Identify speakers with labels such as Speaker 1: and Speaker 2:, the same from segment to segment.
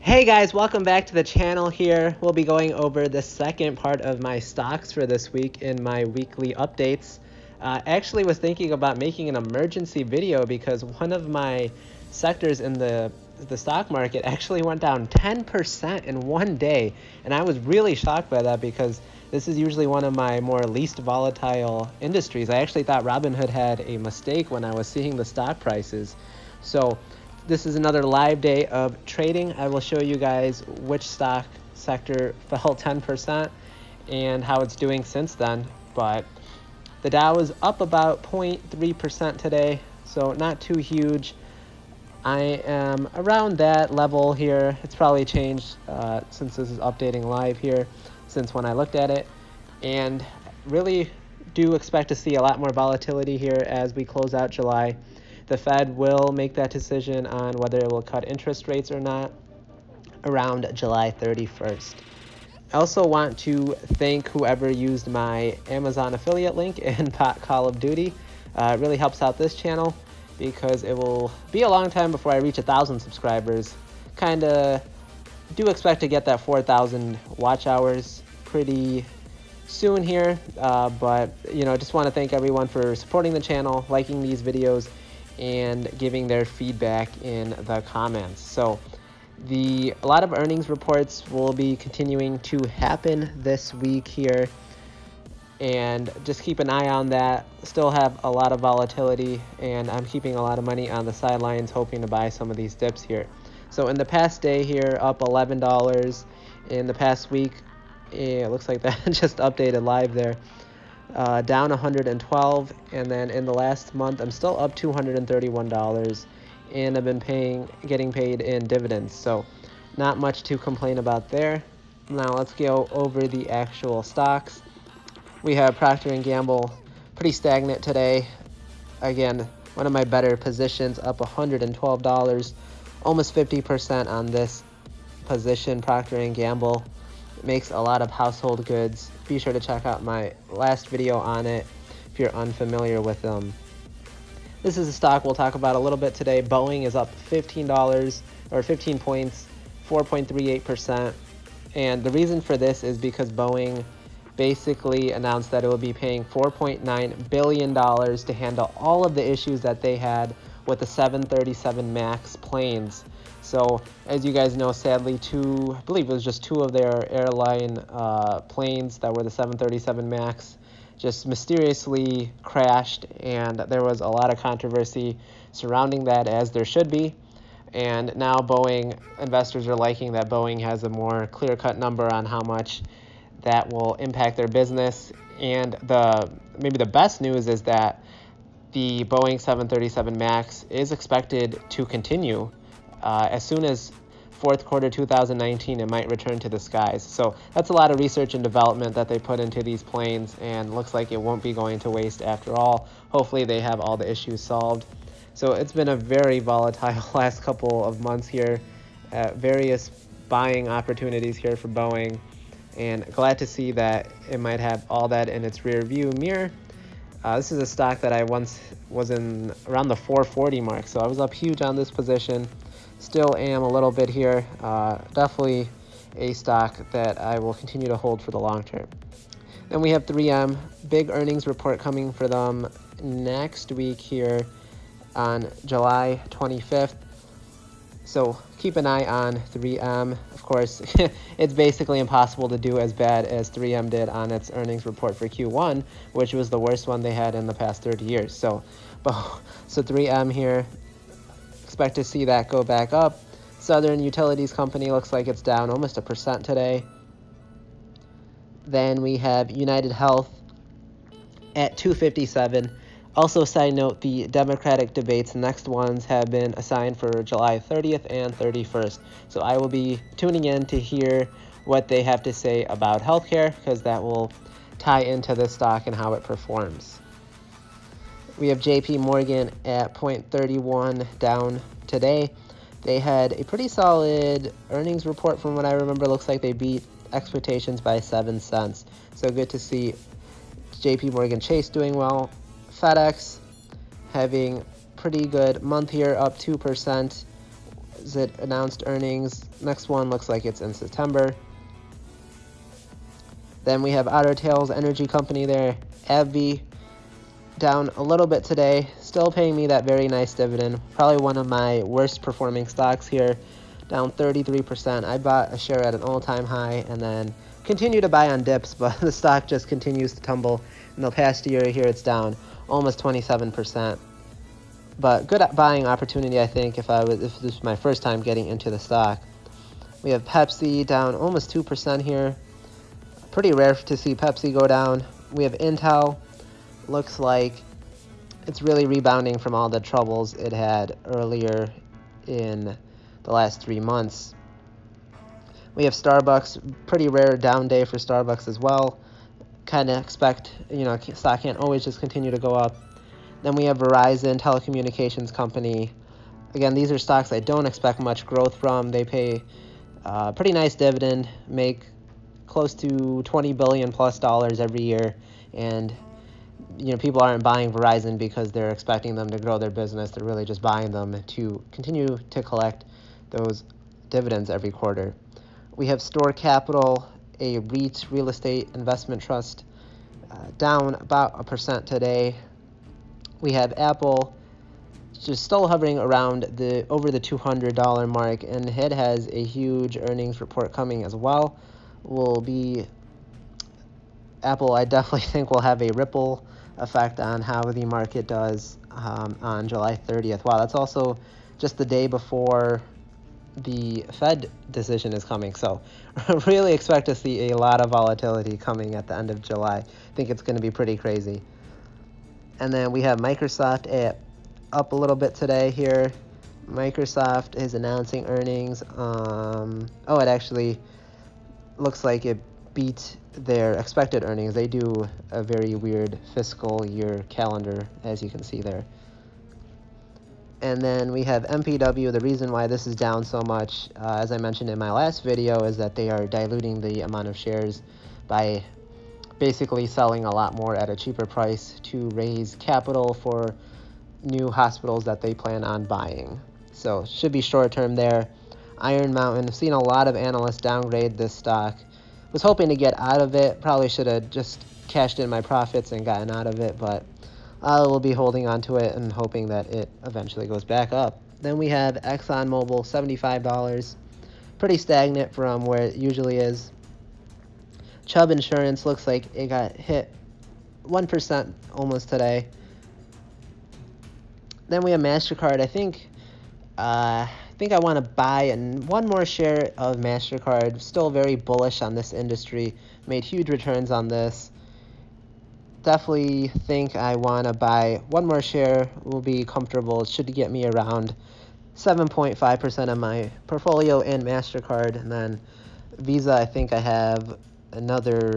Speaker 1: Hey guys, welcome back to the channel here. We'll be going over the second part of my stocks for this week in my weekly updates. Actually was thinking about making an emergency video because one of my sectors in the stock market actually went down 10% in one day. And I was really shocked by that because this is usually one of my more least volatile industries. I actually thought Robinhood had a mistake when I was seeing the stock prices. So this is another live day of trading. I will show you guys which stock sector fell 10% and how it's doing since then. But the Dow is up about 0.3% today, so not too huge. I am around that level here. It's probably changed since this is updating live here, since when I looked at it. And really do expect to see a lot more volatility here as we close out July. The Fed will make that decision on whether it will cut interest rates or not around July 31st. I also want to thank whoever used my Amazon affiliate link in Call of Duty. It really helps out this channel because it will be a long time before I reach 1,000 subscribers. Kind of do expect to get that 4,000 watch hours pretty soon here, but just want to thank everyone for supporting the channel, liking these videos, and giving their feedback in the comments. So a lot of earnings reports will be continuing to happen this week here, and just keep an eye on that. Still have a lot of volatility, and I'm keeping a lot of money on the sidelines hoping to buy some of these dips here. So in the past day here, up $11. In the past week, it looks like that just updated live there. Down 112, and then in the last month I'm still up $231, and I've been getting paid in dividends, so not much to complain about there. Now let's go over the actual stocks. We have Procter & Gamble pretty stagnant today. Again, one of my better positions, up $112, almost 50% on this position. Procter & Gamble makes a lot of household goods. Be sure to check out my last video on it if you're unfamiliar with them. This is a stock we'll talk about a little bit today. Boeing is up $15 or 15 points, 4.38%. And the reason for this is because Boeing basically announced that it will be paying $4.9 billion to handle all of the issues that they had with the 737 MAX planes. So as you guys know, sadly, I believe it was just two of their airline planes that were the 737 MAX just mysteriously crashed, and there was a lot of controversy surrounding that, as there should be. And now Boeing investors are liking that Boeing has a more clear-cut number on how much that will impact their business. And maybe the best news is that the Boeing 737 MAX is expected to continue. As soon as fourth quarter 2019, it might return to the skies. So that's a lot of research and development that they put into these planes, and looks like it won't be going to waste after all. Hopefully they have all the issues solved. So it's been a very volatile last couple of months here, various buying opportunities here for Boeing, and glad to see that it might have all that in its rear view mirror. This is a stock that I once was in around the 440 mark, so I was up huge on this position. Still am a little bit here. Definitely a stock that I will continue to hold for the long term. Then we have 3M, big earnings report coming for them next week here on July 25th. So keep an eye on 3M. Of course, it's basically impossible to do as bad as 3M did on its earnings report for Q1, which was the worst one they had in the past 30 years. So 3M here, expect to see that go back up. Southern Utilities Company looks like it's down almost 1% today. Then we have United Health at 257. Also, side note, the Democratic debates, the next ones, have been assigned for July 30th and 31st. So I will be tuning in to hear what they have to say about healthcare, because that will tie into this stock and how it performs. We have JP Morgan at 0.31 down today. They had a pretty solid earnings report from what I remember. Looks like they beat expectations by 7 cents. So good to see JP Morgan Chase doing well. FedEx having pretty good month here, up 2%. it announced earnings. Next one looks like it's in September. Then we have Otter Tails Energy Company there. AbbVie down a little bit today, still paying me that very nice dividend. Probably one of my worst performing stocks here, down 33%. I bought a share at an all-time high and then continue to buy on dips, but the stock just continues to tumble. In the past year here, it's down almost 27%. But good buying opportunity, I think, if this was my first time getting into the stock. We have Pepsi down almost 2% here. Pretty rare to see Pepsi go down. We have Intel. Looks like it's really rebounding from all the troubles it had earlier in the last 3 months. We have Starbucks, pretty rare down day for Starbucks as well. Kind of expect, stock can't always just continue to go up. Then we have Verizon, telecommunications company. Again, these are stocks I don't expect much growth from. They pay pretty nice dividend, make close to $20 billion plus every year, and people aren't buying Verizon because they're expecting them to grow their business. They're really just buying them to continue to collect those dividends every quarter. We have Store Capital, a REIT, real estate investment trust, down about 1% today. We have Apple, just still hovering around over the $200 mark, and it has a huge earnings report coming as well. Apple, I definitely think, will have a ripple effect on how the market does on July 30th. Wow, that's also just the day before the Fed decision is coming. So really expect to see a lot of volatility coming at the end of July. I think it's going to be pretty crazy. And then we have Microsoft up a little bit today here. Microsoft is announcing earnings. It actually looks like it beat their expected earnings. They do a very weird fiscal year calendar, as you can see there. And then we have MPW. The reason why this is down so much, as I mentioned in my last video, is that they are diluting the amount of shares by basically selling a lot more at a cheaper price to raise capital for new hospitals that they plan on buying. So should be short term there. Iron Mountain, I've seen a lot of analysts downgrade this stock. Was hoping to get out of it. Probably should have just cashed in my profits and gotten out of it, but I will be holding on to it and hoping that it eventually goes back up. Then we have ExxonMobil, $75. Pretty stagnant from where it usually is. Chubb Insurance looks like it got hit 1% almost today. Then we have MasterCard. I think I want to buy one more share of MasterCard. Still very bullish on this industry. Made huge returns on this. Definitely think I want to buy one more share. Will be comfortable. It should get me around 7.5% of my portfolio in MasterCard. And then Visa, I think I have another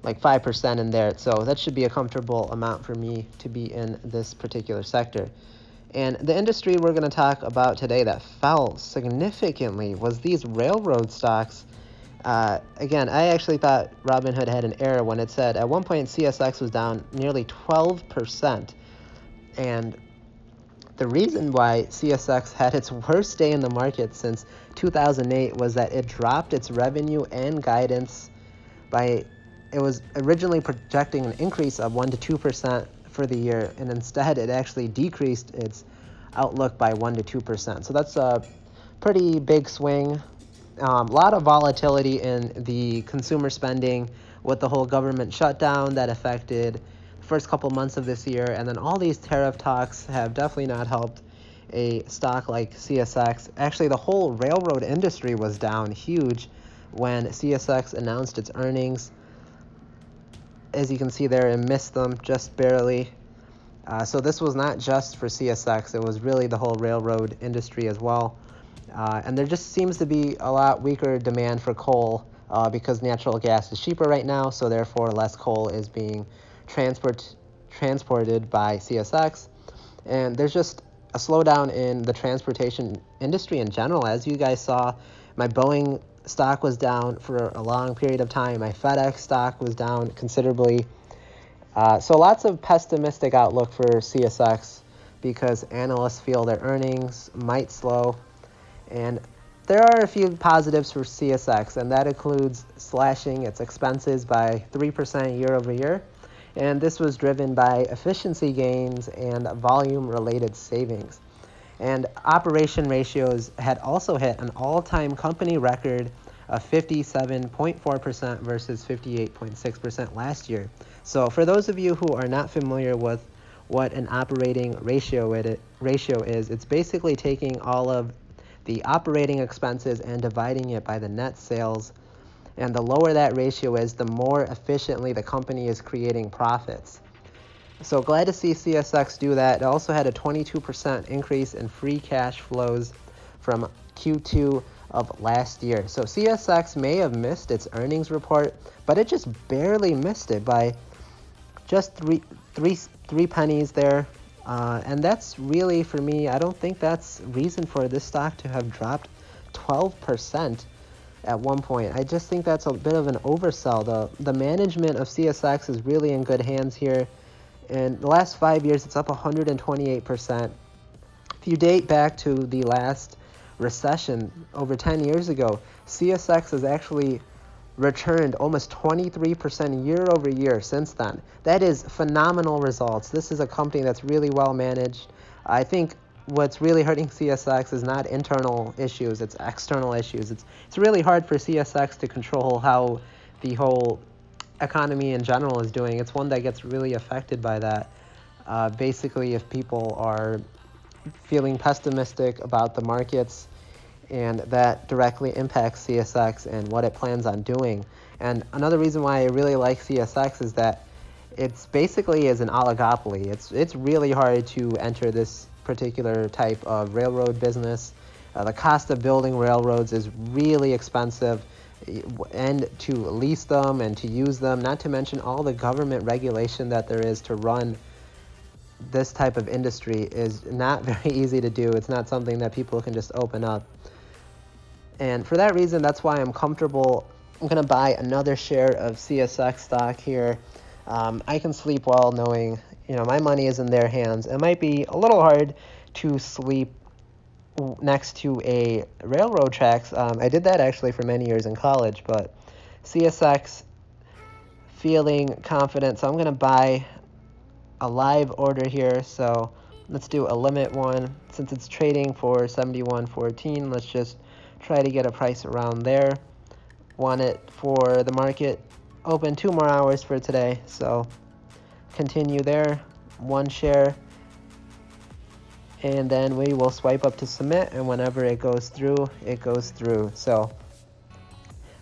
Speaker 1: like 5% in there. So that should be a comfortable amount for me to be in this particular sector. And the industry we're going to talk about today that fell significantly was these railroad stocks. Again, I actually thought Robinhood had an error when it said at one point CSX was down nearly 12%. And the reason why CSX had its worst day in the market since 2008 was that it dropped its revenue and guidance it was originally projecting an increase of 1 to 2% for the year, and instead it actually decreased its outlook by 1 to 2%. So that's a pretty big swing. A lot of volatility in the consumer spending with the whole government shutdown that affected the first couple months of this year, and then all these tariff talks have definitely not helped a stock like CSX. Actually, the whole railroad industry was down huge when CSX announced its earnings. As you can see there, it missed them just barely. So this was not just for CSX. It was really the whole railroad industry as well. And there just seems to be a lot weaker demand for coal because natural gas is cheaper right now, so therefore less coal is being transported by CSX. And there's just a slowdown in the transportation industry in general. As you guys saw, my Boeing stock was down for a long period of time. My FedEx stock was down considerably. So lots of pessimistic outlook for CSX. because analysts feel their earnings might slow. And there are a few positives for CSX, and that includes slashing its expenses by 3% year over year. And this was driven by efficiency gains and volume-related savings. And operation ratios had also hit an all-time company record of 57.4% versus 58.6% last year. So for those of you who are not familiar with what an operating ratio is, it's basically taking all of the operating expenses and dividing it by the net sales. And the lower that ratio is, the more efficiently the company is creating profits. So glad to see CSX do that. It also had a 22% increase in free cash flows from Q2 of last year. So CSX may have missed its earnings report, but it just barely missed it by just three pennies there. And that's really, for me, I don't think that's reason for this stock to have dropped 12% at one point. I just think that's a bit of an oversell. The management of CSX is really in good hands here. In the last 5 years, it's up 128%. If you date back to the last recession over 10 years ago, CSX has actually returned almost 23% year over year since then. That is phenomenal results. This is a company that's really well managed. I think what's really hurting CSX is not internal issues, it's external issues. It's really hard for CSX to control how the whole economy in general is doing. It's one that gets really affected by that. Basically, if people are feeling pessimistic about the markets, and that directly impacts CSX and what it plans on doing. And another reason why I really like CSX is that it's basically is an oligopoly. It's really hard to enter this particular type of railroad business. The cost of building railroads is really expensive, and to lease them and to use them, not to mention all the government regulation that there is to run this type of industry, is not very easy to do. It's not something that people can just open up. And for that reason, that's why I'm comfortable. I'm going to buy another share of CSX stock here. I can sleep well knowing, my money is in their hands. It might be a little hard to sleep next to a railroad tracks. I did that actually for many years in college, but CSX, feeling confident. So I'm going to buy a live order here. So let's do a limit one. Since it's trading for 71.14, let's just try to get a price around there. Want it for the market open 2 more hours for today. So continue there, 1 share. And then we will swipe up to submit, and whenever it goes through, it goes through. So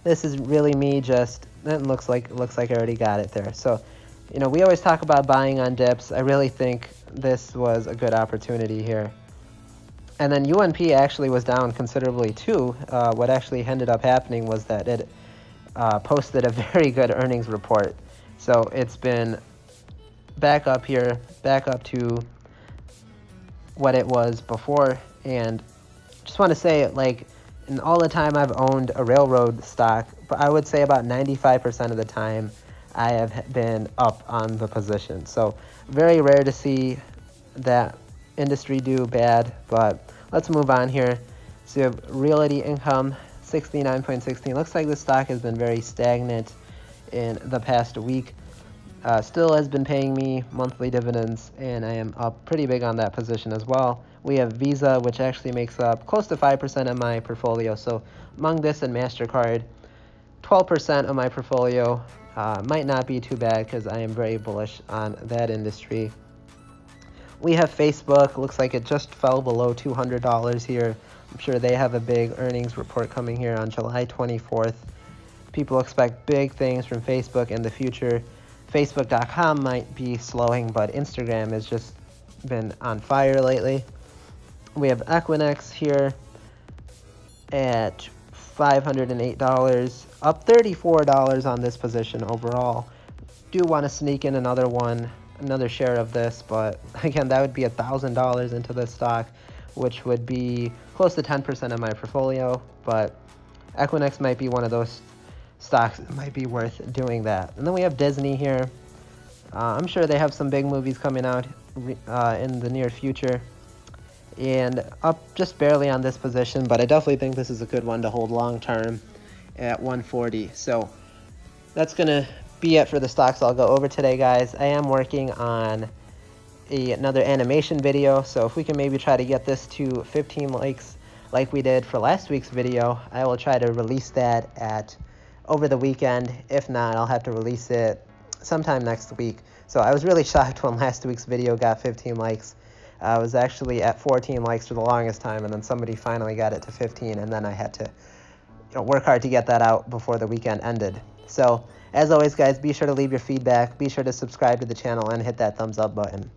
Speaker 1: this is really me just, it looks like I already got it there. So, we always talk about buying on dips. I really think this was a good opportunity here. And then UNP actually was down considerably too. What actually ended up happening was that it posted a very good earnings report. So it's been back up here, back up to what it was before. And just want to say, in all the time I've owned a railroad stock, but I would say about 95% of the time I have been up on the position. So very rare to see that industry do bad, but let's move on here. So you have realty income, 69.16. Looks like the stock has been very stagnant in the past week. Still has been paying me monthly dividends, and I am up pretty big on that position as well. We have Visa, which actually makes up close to 5% of my portfolio. So among this and MasterCard, 12% of my portfolio might not be too bad because I am very bullish on that industry. We have Facebook. Looks like it just fell below $200 here. I'm sure they have a big earnings report coming here on July 24th. People expect big things from Facebook in the future. Facebook.com might be slowing, but Instagram has just been on fire lately. We have Equinix here at $508, up $34 on this position overall. Do want to sneak in another share of this, but again, that would be $1,000 into this stock, which would be close to 10% of my portfolio. But Equinix might be one of those stocks that might be worth doing that. And then we have Disney here. I'm sure they have some big movies coming out in the near future. And up just barely on this position, but I definitely think this is a good one to hold long term at 140. So that's going to be it for the stocks I'll go over today, guys. I am working on another animation video, so if we can maybe try to get this to 15 likes like we did for last week's video, I will try to release that over the weekend. If not, I'll have to release it sometime next week. So I was really shocked when last week's video got 15 likes. I was actually at 14 likes for the longest time, and then somebody finally got it to 15, and then I had to work hard to get that out before the weekend ended. So as always, guys, be sure to leave your feedback, be sure to subscribe to the channel, and hit that thumbs up button.